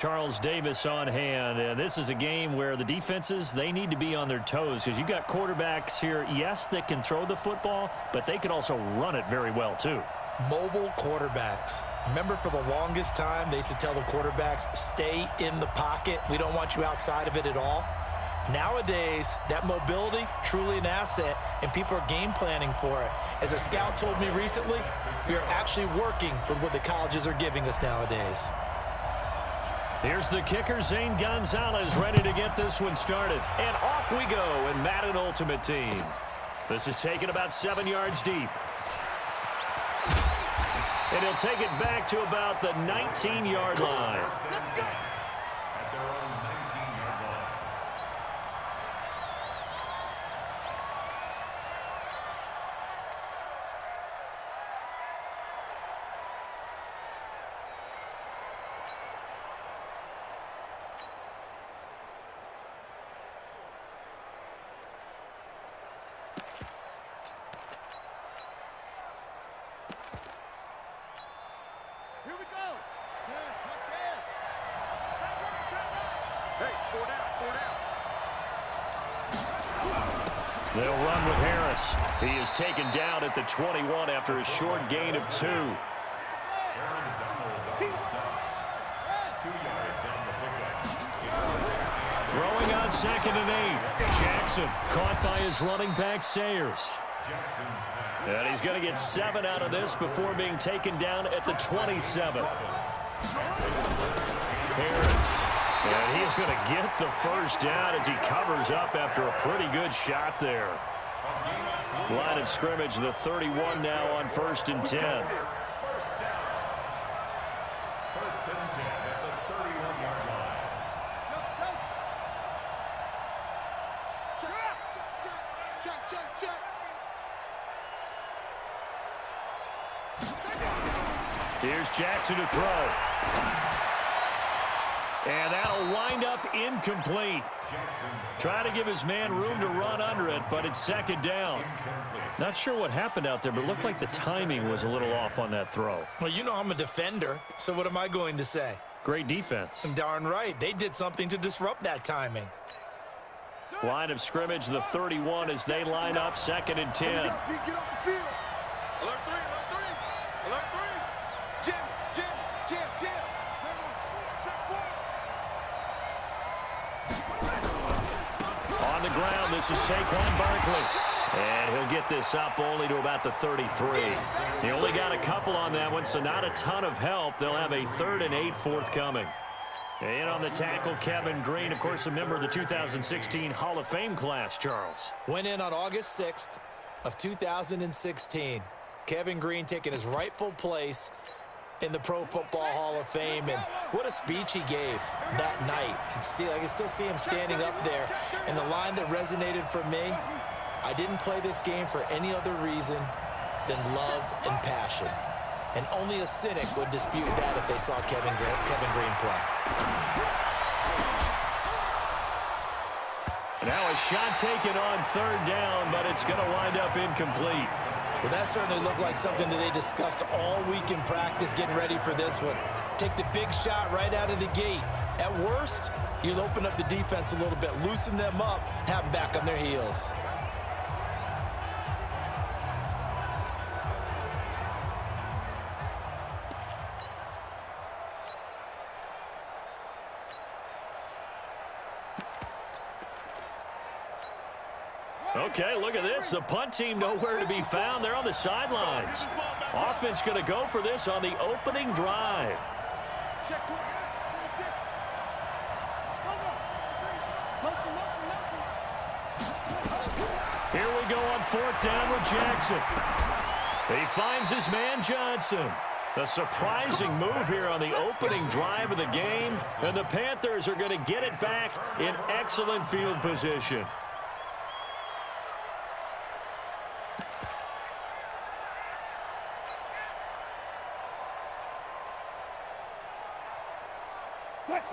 Charles Davis on hand. And this is a game where the defenses, they need to be on their toes because you've got quarterbacks here, yes, that can throw the football, but they can also run it very well too. Mobile quarterbacks. Remember, for the longest time, they used to tell the quarterbacks, stay in the pocket. We don't want you outside of it at all. Nowadays, that mobility, truly an asset, and people are game planning for it. As a scout told me recently, we are actually working with what the colleges are giving us nowadays. Here's the kicker, Zane Gonzalez, ready to get this one started. And off we go in Madden Ultimate Team. This is taken about 7 yards deep. And he'll take it back to about the 19-yard line. Here we go. Touchdown. Hey, 4 down. They'll run with Harris. He is taken down at the 21 after a short gain of 2. Throwing on 2nd and 8. Jackson caught by his running back Sayers. And he's going to get 7 out of this before being taken down at the 27. Harris. And he's going to get the first down as he covers up after a pretty good shot there. Line of scrimmage, the 31 now on 1st and 10. First and 10 at the 31-yard line. Check. Here's Jackson to throw. And that'll wind up incomplete. Trying to give his man room to run under it, but it's 2nd down. Not sure what happened out there, but it looked like the timing was a little off on that throw. Well, you know I'm a defender, so what am I going to say? Great defense. Darn right. They did something to disrupt that timing. Line of scrimmage, the 31 as they line up, 2nd and 10. Get off the field. Alert 3. Jim. On the ground, this is Saquon Barkley. And he'll get this up only to about the 33. He only got a couple on that one, so not a ton of help. They'll have a 3rd and 8 forthcoming. And on the tackle, Kevin Green, of course, a member of the 2016 Hall of Fame class, Charles. Went in on August 6th of 2016. Kevin Green taking his rightful place in the Pro Football Hall of Fame, and what a speech he gave that night. I can still see him standing up there, and the line that resonated for me, I didn't play this game for any other reason than love and passion. And only a cynic would dispute that if they saw Kevin Green play. Now a shot taken on 3rd down, but it's going to wind up incomplete. Well, that certainly looked like something that they discussed all week in practice getting ready for this one. Take the big shot right out of the gate. At worst, you'll open up the defense a little bit, loosen them up, have them back on their heels. Okay, look at this. The punt team nowhere to be found. They're on the sidelines. Offense going to go for this on the opening drive. Here we go on 4th down with Jackson. He finds his man Johnson. A surprising move here on the opening drive of the game. And the Panthers are going to get it back in excellent field position. Mike,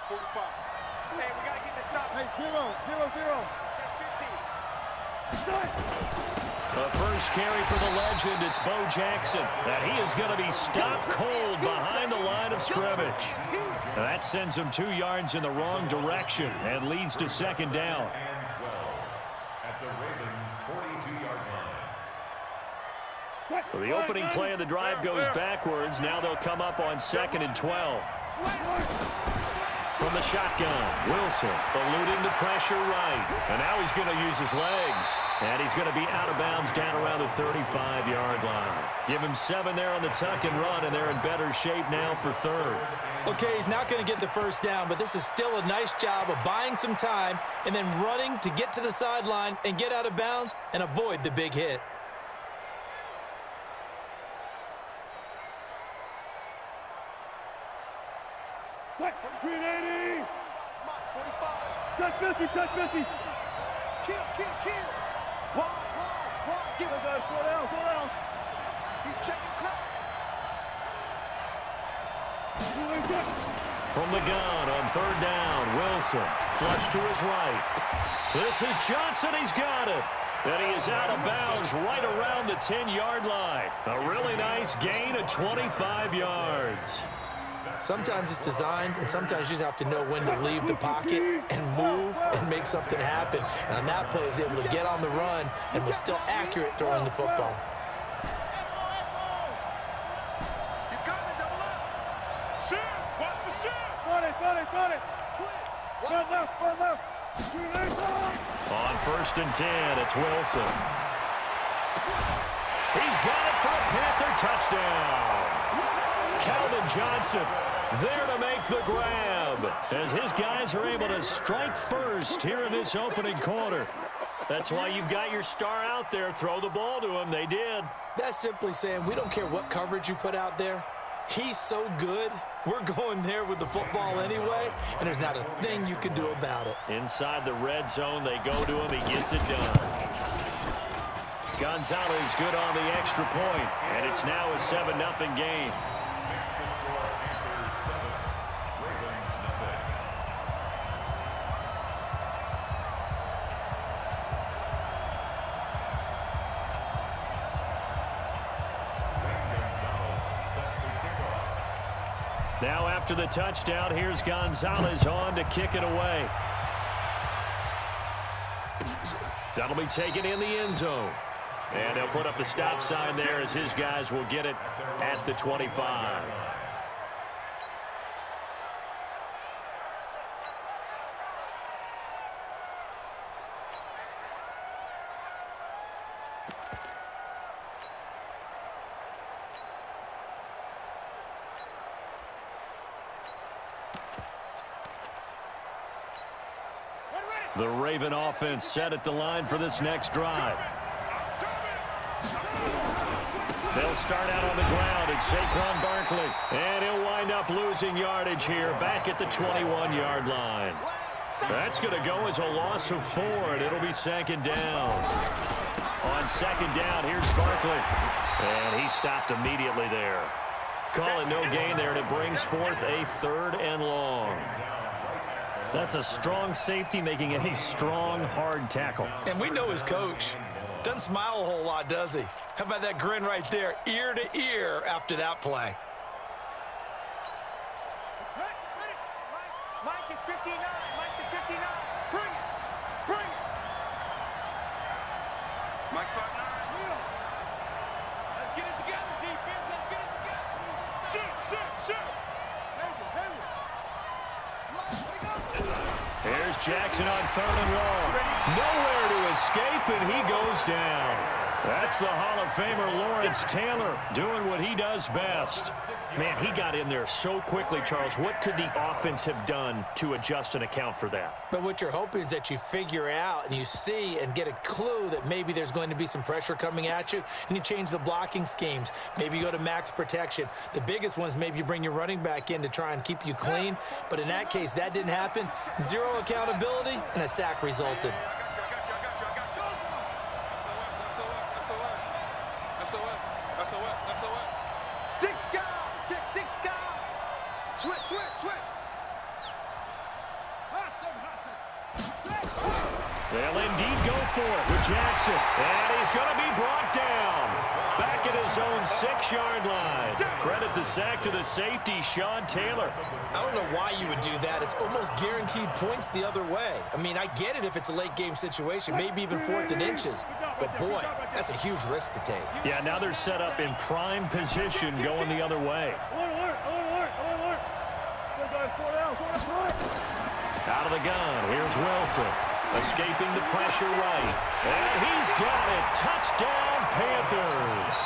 45. Hey, we got to get this stop. Hey, 0. Check 50. The first carry for the legend, it's Bo Jackson. And he is going to be stopped cold behind the line of scrimmage. And that sends him 2 yards in the wrong direction and leads to second down. And 12 at the Ravens' 42-yard line. So the opening play of the drive goes backwards. Now they'll come up on 2nd and 12. From the shotgun, Wilson eluding the pressure right. And now he's going to use his legs. And he's going to be out of bounds down around the 35-yard line. Give him 7 there on the tuck and run, and they're in better shape now for 3rd. Okay, he's not going to get the first down, but this is still a nice job of buying some time and then running to get to the sideline and get out of bounds and avoid the big hit. Green 80. Touch 50, touch 50. Kill. Wide. Give it that. Slow down. He's checking crap. From the gun on 3rd down, Wilson flush to his right. This is Johnson. He's got it. And he is out of bounds right around the 10-yard line. A really nice gain of 25 yards. Sometimes it's designed, and sometimes you just have to know when to leave the pocket and move and make something happen. And on that play, he was able to get on the run and was still accurate throwing the football. He's got it, double up. Shoot, watch the shoot. Got it. Front left. On 1st and 10, it's Wilson. He's got it for a Panther touchdown. Calvin Johnson there to make the grab as his guys are able to strike first here in this opening quarter. That's why you've got your star out there. Throw the ball to him. They did. That's simply saying we don't care what coverage you put out there. He's so good. We're going there with the football anyway, and there's not a thing you can do about it. Inside the red zone, they go to him. He gets it done. Gonzalez good on the extra point, and it's now a 7-0 game. Now after the touchdown, here's Gonzalez on to kick it away. That'll be taken in the end zone. And they'll put up the stop sign there as his guys will get it at the 25. The Raven offense set at the line for this next drive. They'll start out on the ground. It's Saquon Barkley. And he'll wind up losing yardage here back at the 21-yard line. That's going to go as a loss of 4, and it'll be 2nd down. On 2nd down, here's Barkley. And he stopped immediately there. Call it no gain there, and it brings forth a 3rd and long. That's a strong safety making a strong, hard tackle. And we know his coach. Doesn't smile a whole lot, does he? How about that grin right there, ear to ear after that play? Mike is 59. Mike's the 59. Bring it. Mike's 5'9". Let's get it together, defense. Let's get it together. Shoot. Here's Jackson on 3rd and long. Nowhere to escape, and he goes down. That's the Hall of Famer Lawrence Taylor doing what he does best. Man, he got in there so quickly, Charles. What could the offense have done to adjust and account for that? But what you're hoping is that you figure out and you see and get a clue that maybe there's going to be some pressure coming at you, and you change the blocking schemes. Maybe you go to max protection. The biggest one is maybe you bring your running back in to try and keep you clean. But in that case, that didn't happen. 0 accountability, and a sack resulted. Switch. They'll indeed go for it with Jackson. And he's going to be brought down. Back at his own 6-yard line. Credit the sack to the safety, Sean Taylor. I don't know why you would do that. It's almost guaranteed points the other way. I mean, I get it if it's a late-game situation, maybe even 4th and inches. But, boy, that's a huge risk to take. Yeah, now they're set up in prime position going the other way. Out of the gun, here's Wilson. Escaping the pressure right. And he's got it. Touchdown, Panthers.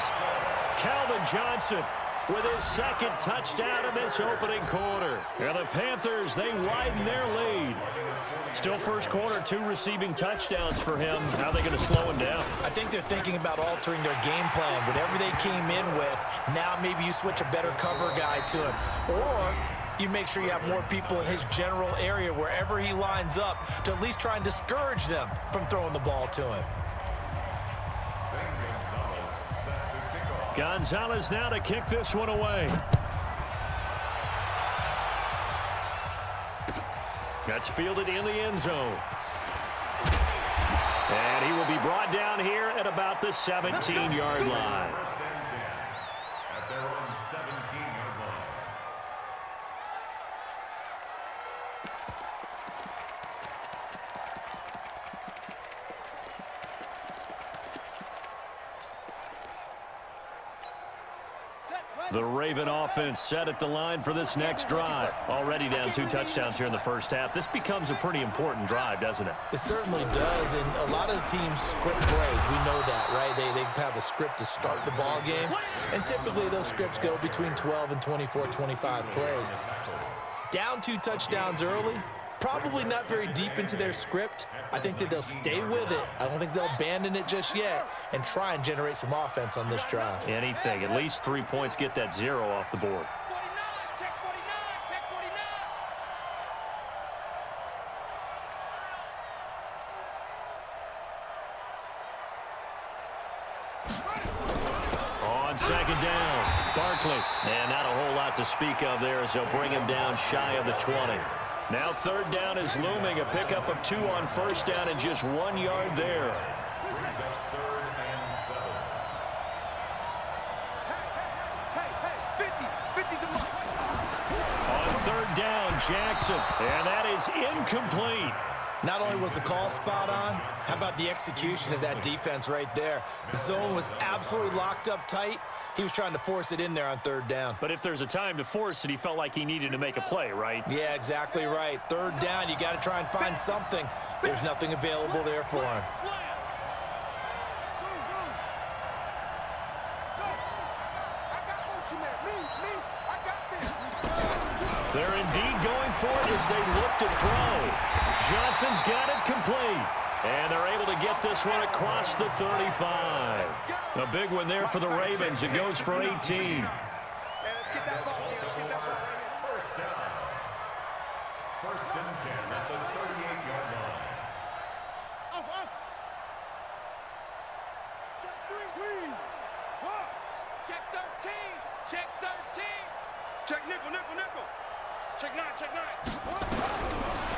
Calvin Johnson with his 2nd touchdown in this opening quarter. And the Panthers, they widen their lead. Still first quarter, 2 receiving touchdowns for him. How are they going to slow him down? I think they're thinking about altering their game plan. Whatever they came in with, now maybe you switch a better cover guy to him. Or you make sure you have more people in his general area wherever he lines up to at least try and discourage them from throwing the ball to him. Gonzalez now to kick this one away. That's fielded in the end zone. And he will be brought down here at about the 17-yard line. At their own 17-yard line. The Raven offense set at the line for this next drive. Already down 2 touchdowns here in the first half. This becomes a pretty important drive, doesn't it? It certainly does, and a lot of the teams script plays. We know that, right? They have a script to start the ball game, and typically those scripts go between 12 and 24, 25 plays. Down 2 touchdowns early, probably not very deep into their script. I think that they'll stay with it. I don't think they'll abandon it just yet and try and generate some offense on this drive. Anything. At least 3 points, get that 0 off the board. On 2nd down, Barkley. And not a whole lot to speak of there as they'll bring him down shy of the 20. Now 3rd down is looming. A pickup of 2 on 1st down and just 1 yard there. Brings up 3rd and 7. On 3rd down, Jackson. And that is incomplete. Not only was the call spot on, how about the execution of that defense right there? The zone was absolutely locked up tight. He was trying to force it in there on 3rd down. But if there's a time to force it, he felt like he needed to make a play, right? Yeah, exactly right. 3rd down, you got to try and find something. There's nothing available there for him. They're indeed going for it as they look to throw. Johnson's got it complete. And they're able to get this one across the 35. A big one there for the Ravens. It goes for 18. Let's get that ball here. Let's get that ball right here. First down. 1st and 10 at the 38-yard line. Off. Check 3. Check 13. Check 13. Check nickel. Check 9.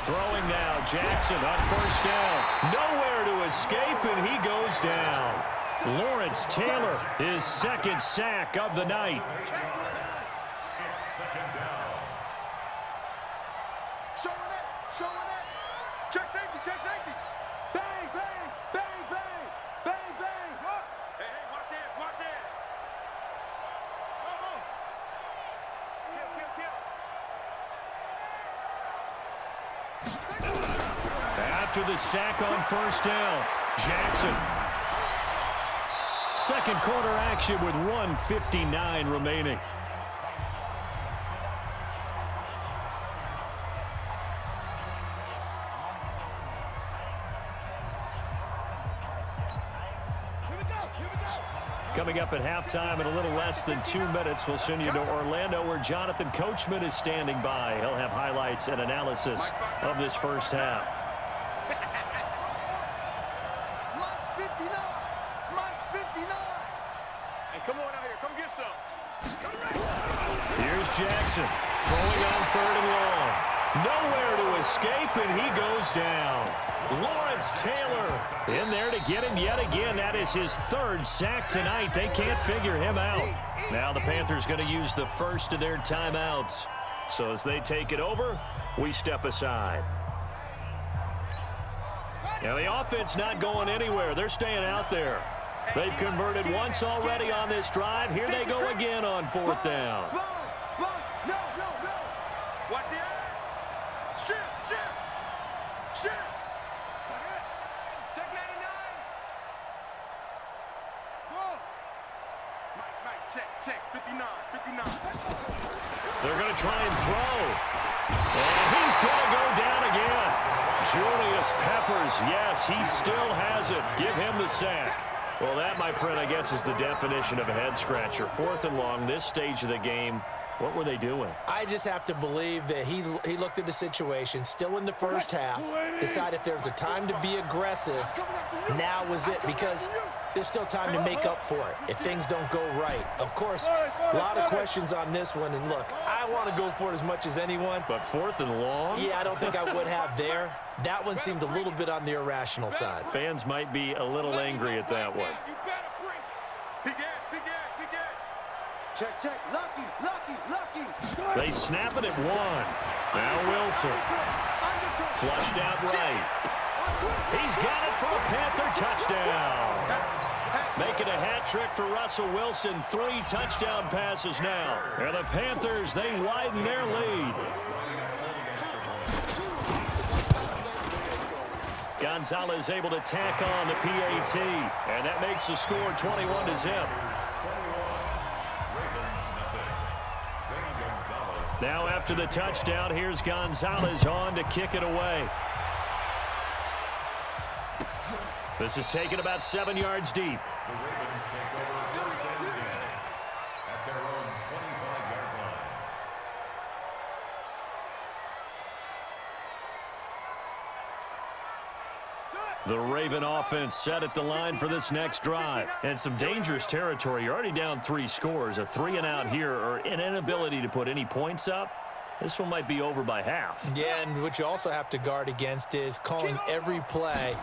Throwing now, Jackson on 1st down. Nowhere to escape, and he goes down. Lawrence Taylor, his 2nd sack of the night. It's 2nd down. Showing it. Check safety. Bang. What? Hey, watch it. Go. Kill. After the sack on 1st down, Jackson. 2nd quarter action with 1:59 remaining. Coming up at halftime in a little less than 2 minutes, we'll send you to Orlando where Jonathan Coachman is standing by. He'll have highlights and analysis of this first half. Come on out here. Come get some. Here's Jackson throwing on 3rd and long. Nowhere to escape, and he goes down. Lawrence Taylor in there to get him yet again. That is his third sack tonight. They can't figure him out. Now the Panthers going to use the first of their timeouts. So as they take it over, we step aside. Now the offense not going anywhere. They're staying out there. They've converted once already on this drive. Here they go again on fourth down. Watch the eye. Shift. Check 99. Go. Mike, check. 59. They're going to try and throw. And he's going to go down again. Julius Peppers, yes, he still has it. Give him the sack. Well, that, my friend, I guess is the definition of a head-scratcher. Fourth and long, this stage of the game. What were they doing? I just have to believe that he looked at the situation, still in the first half, decided if there was a time to be aggressive, now was it, because there's still time to make up for it if things don't go right. Of course, a lot of questions on this one, and look, I want to go for it as much as anyone. But fourth and long? Yeah, I don't think I would have there. That one seemed a little bit on the irrational side. Fans might be a little angry at that one. Big Ed. Check. Lucky. They snap it at one. Now Wilson. Flushed out right. He's got it for a Panther touchdown. Making a hat trick for Russell Wilson. 3 touchdown passes now. And the Panthers, they widen their lead. Gonzalez able to tack on the PAT. And that makes the score 21-0. Now after the touchdown, here's Gonzalez on to kick it away. This is taken about 7 yards deep. The Ravens take over first and 10 at their own 25-yard line. The Raven offense set at the line for this next drive. And some dangerous territory. You're already down 3 scores. A 3-and-out here, or an inability to put any points up. This one might be over by half. Yeah, and what you also have to guard against is calling every play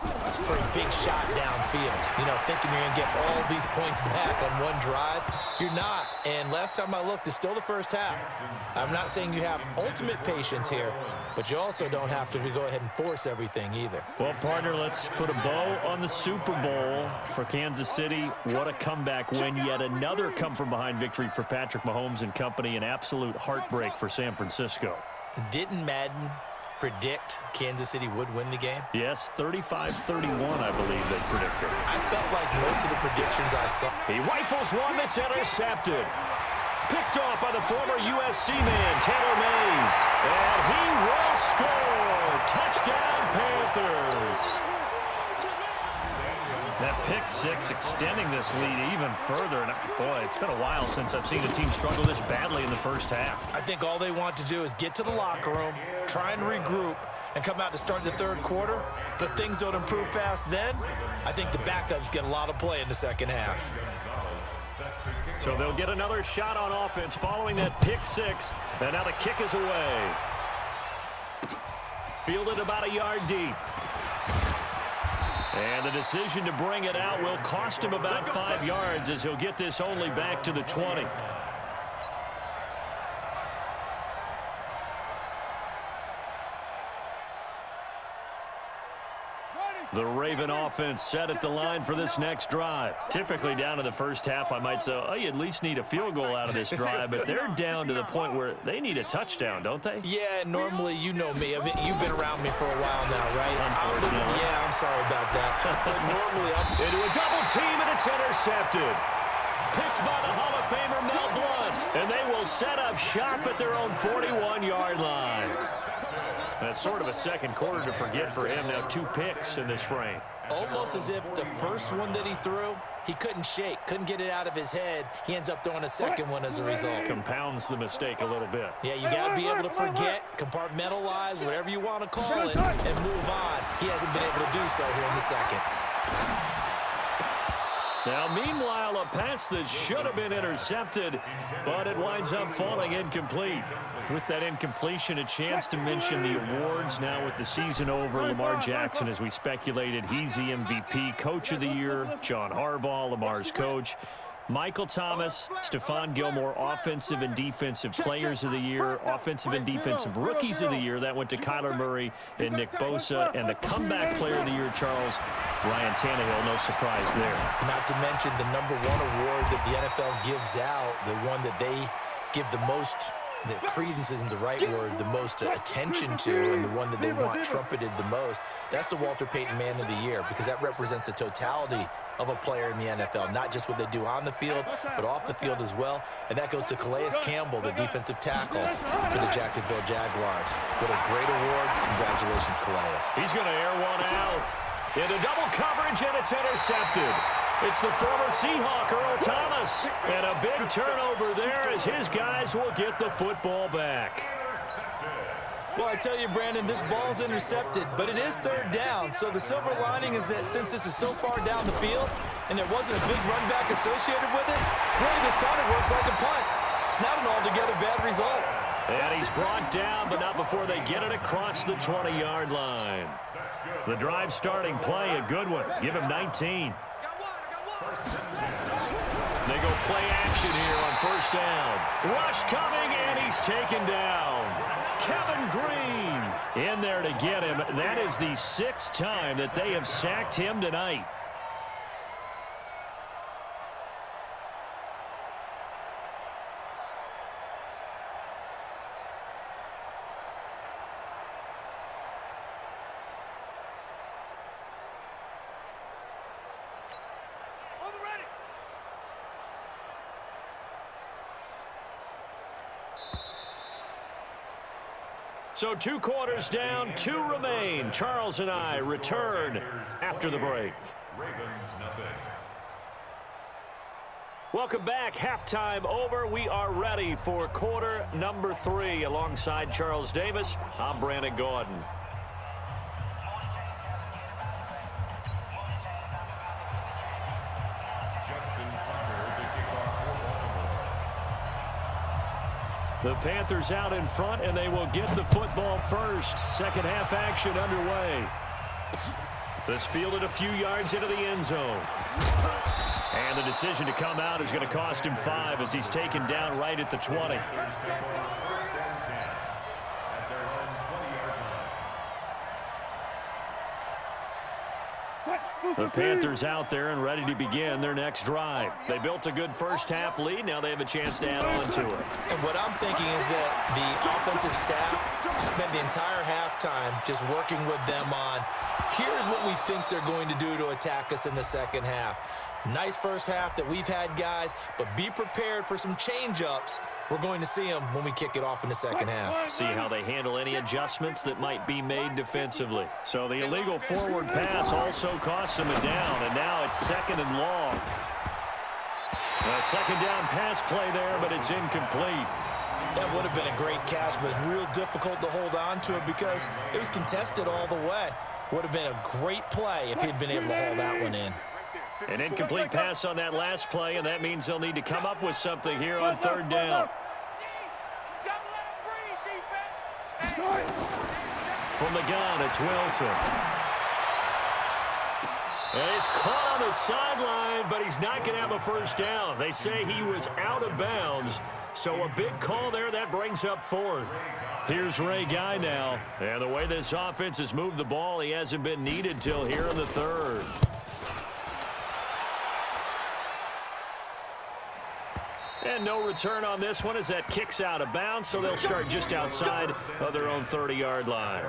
for a big shot downfield. You know, thinking you're going to get all these points back on one drive. You're not. And last time I looked, it's still the first half. I'm not saying you have ultimate patience here, but you also don't have to go ahead and force everything either. Well, partner, let's put a bow on the Super Bowl for Kansas City. What a comeback win. Yet another come-from-behind victory for Patrick Mahomes and company. An absolute heartbreak for San Francisco. Didn't Madden predict Kansas City would win the game? Yes, 35-31, I believe they predicted. I felt like most of the predictions I saw. He rifles one that's intercepted. Picked off by the former USC man, Taylor Mays. And he will score. Touchdown, Panthers. That pick six extending this lead even further. And boy, it's been a while since I've seen a team struggle this badly in the first half. I think all they want to do is get to the locker room, try and regroup, and come out to start the third quarter. But if things don't improve fast then, I think the backups get a lot of play in the second half. So they'll get another shot on offense following that pick six. And now the kick is away. Fielded about a yard deep. And the decision to bring it out will cost him about 5 yards as he'll get this only back to the 20. The Raven offense set at the line for this next drive. Typically down to the first half, I might say, oh, you at least need a field goal out of this drive, but they're down to the point where they need a touchdown, don't they? Yeah, normally, you know me. I mean, you've been around me for a while now, right? Unfortunately. Yeah, I'm sorry about that. But normally, into a double team, and it's intercepted. Picked by the Hall of Famer Mel Blount, and they will set up shop at their own 41-yard line. That's sort of a second quarter to forget for him. Now 2 picks in this frame. almost as if the first one that he threw, he couldn't shake, couldn't get it out of his head. He ends up throwing a second one as a result. Compounds the mistake a little bit. Yeah, you got to be able to forget, compartmentalize, whatever you want to call it, and move on. He hasn't been able to do so here in the second. Now, meanwhile, a pass that should have been intercepted, but it winds up falling incomplete. With that incompletion, a chance to mention the awards. Now with the season over, Lamar Jackson, as we speculated, he's the MVP, Coach of the Year, John Harbaugh, Lamar's coach. Michael Thomas, Stephon Gilmore, Offensive and Defensive Players of the Year, Offensive and Defensive Rookies of the Year. That went to Kyler Murray and Nick Bosa. And the Comeback Player of the Year, Charles, Ryan Tannehill, no surprise there. Not to mention the #1 award that the NFL gives out, the one that they give the most, the credence isn't the right word, the most attention to, and the one that they want trumpeted the most. That's the Walter Payton Man of the Year, because that represents the totality of a player in the NFL, not just what they do on the field, but off the field as well. And that goes to Calais Campbell, the defensive tackle for the Jacksonville Jaguars. What a great award. Congratulations, Calais. He's going to air one out. Into double coverage, and it's intercepted. It's the former Seahawk, Earl Thomas. And a big turnover there as his guys will get the football back. Well, I tell you, Brandon, this ball's intercepted, but it is 3rd down. So the silver lining is that since this is so far down the field and there wasn't a big run back associated with it, really this kind of works like a punt. It's not an altogether bad result. And he's brought down, but not before they get it across the 20-yard line. The drive starting play, a good one. Give him 19. They go play action here on 1st down. Rush coming, and he's taken down. Kevin Green in there to get him. That is the 6th time that they have sacked him tonight. So 2 quarters down, 2 remain. Charles and I return after the break. Ravens nothing. Welcome back. Halftime over. We are ready for quarter number 3. Alongside Charles Davis, I'm Brandon Gordon. The Panthers out in front, and they will get the football first. Second half action underway. This fielded a few yards into the end zone. And the decision to come out is going to cost him 5 as he's taken down right at the 20. The Panthers out there and ready to begin their next drive. They built a good first half lead. Now they have a chance to add on to it. And what I'm thinking is that the offensive staff spent the entire halftime just working with them on, here's what we think they're going to do to attack us in the second half. Nice first half that we've had, guys, but be prepared for some change-ups. We're going to see them when we kick it off in the second half. See how they handle any adjustments that might be made defensively. So the illegal forward pass also costs them a down, and now it's 2nd and long. A 2nd down pass play there, but it's incomplete. That would have been a great catch, but it's real difficult to hold on to it because it was contested all the way. Would have been a great play if he'd been able to haul that one in. An incomplete pass on that last play, and that means they'll need to come up with something here on 3rd down. From the gun, it's Wilson. And he's caught on the sideline, but he's not going to have a first down. They say he was out of bounds, so a big call there. That brings up 4th. Here's Ray Guy now. And the way this offense has moved the ball, he hasn't been needed till here in the 3rd. And no return on this one as that kicks out of bounds, so they'll start just outside of their own 30-yard line.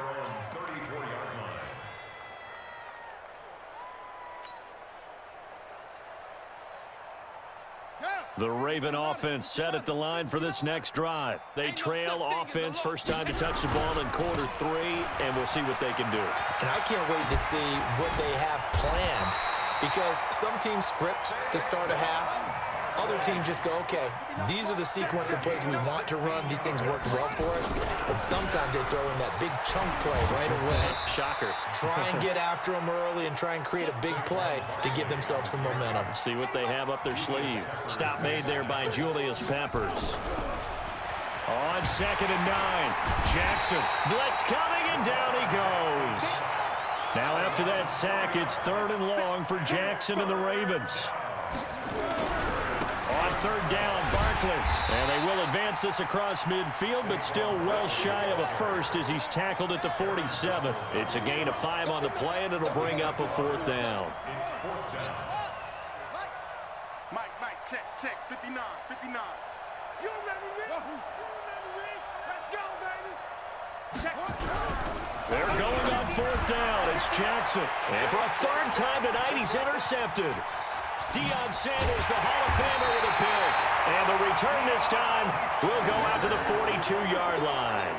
The Raven offense set at the line for this next drive. They trail offense, first time to touch the ball in quarter 3, and we'll see what they can do. And I can't wait to see what they have planned, because some teams script to start a half other teams just go, okay, these are the sequence of plays we want to run. These things worked well for us. And sometimes they throw in that big chunk play right away. Shocker. Try and get after them early and try and create a big play to give themselves some momentum. See what they have up their sleeve. Stop made there by Julius Peppers. On 2nd and 9, Jackson. Blitz coming, and down he goes. Now after that sack, it's 3rd and long for Jackson and the Ravens. On 3rd down, Barkley. And they will advance this across midfield, but still well shy of a first as he's tackled at the 47. It's a gain of 5 on the play, and it'll bring up a 4th down. Mike, check, 59. You remember me? Let's go, baby. Check. They're going on 4th down. It's Jackson. And for a 3rd time tonight, he's intercepted. Deion Sanders, the Hall of Famer, with a pick. And the return this time will go out to the 42-yard line.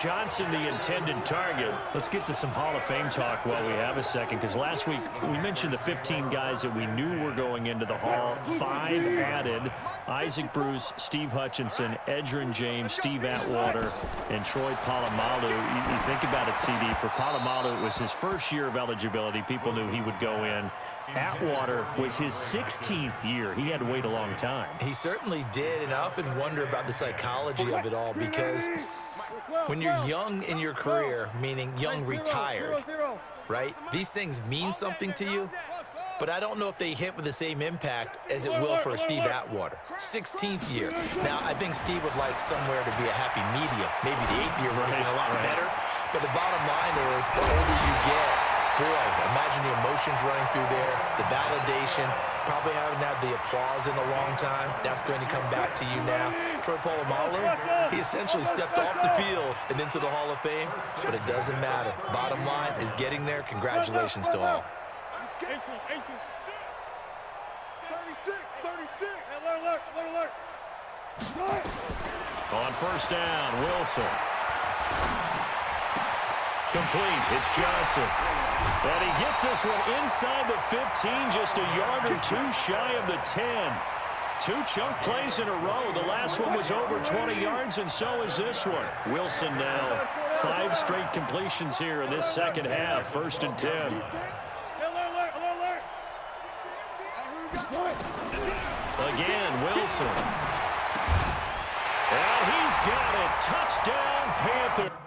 Johnson, the intended target. Let's get to some Hall of Fame talk while we have a second, because last week we mentioned the 15 guys that we knew were going into the Hall. 5 added: Isaac Bruce, Steve Hutchinson, Edgerrin James, Steve Atwater, and Troy Polamalu. You think about it, CD. For Polamalu, it was his first year of eligibility. People knew he would go in. Atwater was his 16th year. He had to wait a long time. He certainly did, and I often wonder about the psychology of it all, because when you're young in your career, meaning young retired, right, these things mean something to you, but I don't know if they hit with the same impact as it will for Steve Atwater. 16th year. Now, I think Steve would like somewhere to be a happy medium. Maybe the 8th year would have been a lot better, but the bottom line is the older you get, boy, imagine the emotions running through there, the validation, probably haven't had the applause in a long time. That's going to come back to you now. Troy Polamalu, he essentially stepped off the field and into the Hall of Fame, but it doesn't matter. Bottom line is getting there. Congratulations to all. 36. Alert. On 1st down, Wilson. Complete. It's Johnson. And he gets this one inside the 15, just a yard or 2 shy of the 10. 2 chunk plays in a row. The last one was over 20 yards, and so is this one. Wilson now 5 straight completions here in this second half. 1st and 10. Again, Wilson. And he's got it. Touchdown, Panthers.